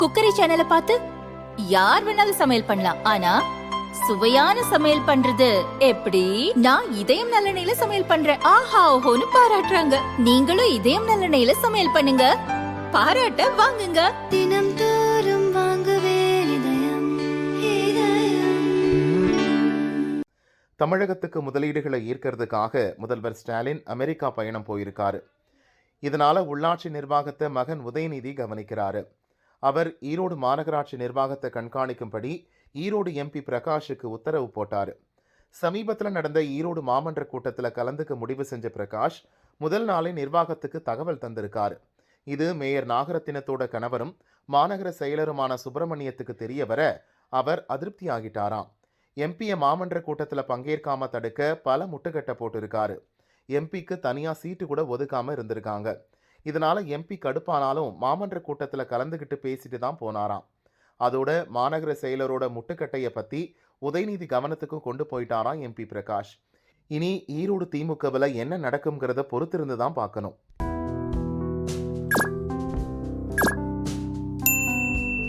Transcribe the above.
Cookery சேனலை பார்த்து யார் வேணாலும் சமையல் பண்ணலாம். ஆனா சுவையான சமையல் பண்றது எப்படி? நான் இதயம் நல்லெண்ணெயில சமையல் பண்றேன். ஆஹா ஓஹோன்னு பாராட்டுறாங்க. நீங்களும் இதயம் நல்லெண்ணெயில சமையல் பண்ணுங்க, பாராட்ட வாங்குங்க. தினம் தோறும் வாங்குவே இதயம் இதயம். தமிழகத்துக்கு முதலீடுகளை ஈர்க்கிறதுக்காக முதல்வர் ஸ்டாலின் அமெரிக்கா பயணம் போயிருக்காரு. இதனால உள்ளாட்சி நிர்வாகத்தை மகன் உதயநிதி கவனிக்கிறாரு. அவர் ஈரோடு மாநகராட்சி நிர்வாகத்தை கண்காணிக்கும்படி ஈரோடு எம்பி பிரகாஷுக்கு உத்தரவு போட்டார். சமீபத்தில் நடந்த ஈரோடு மாமன்ற கூட்டத்தில் கலந்துக்க முடிவு செஞ்ச பிரகாஷ் முதல் நாளே நிர்வாகத்துக்கு தகவல் தந்திருக்காரு. இது மேயர் நாகரத்தினத்தோட கணவரும் மாநகர செயலருமான சுப்பிரமணியத்துக்கு தெரிய வர அவர் அதிருப்தி ஆகிட்டாராம். எம்பியை மாமன்ற கூட்டத்தில் பங்கேற்காம தடுக்க பல முட்டுக்கட்டை போட்டிருக்காரு. எம்பிக்கு தனியாக சீட்டு கூட ஒதுக்காம இருந்திருக்காங்க. இதனால எம்பி கடுப்பானாலும் மாமன்ற கூட்டத்தில் கலந்துக்கிட்டு பேசிட்டு தான் போனாராம். அதோட மாநகர செயலரோட முட்டுக்கட்டையை பற்றி உதயநிதி கவனத்துக்கும் கொண்டு போயிட்டாராம் எம்பி பிரகாஷ். இனி ஈரோடு திமுகவில் என்ன நடக்குங்கிறத பொறுத்திருந்து தான் பார்க்கணும்.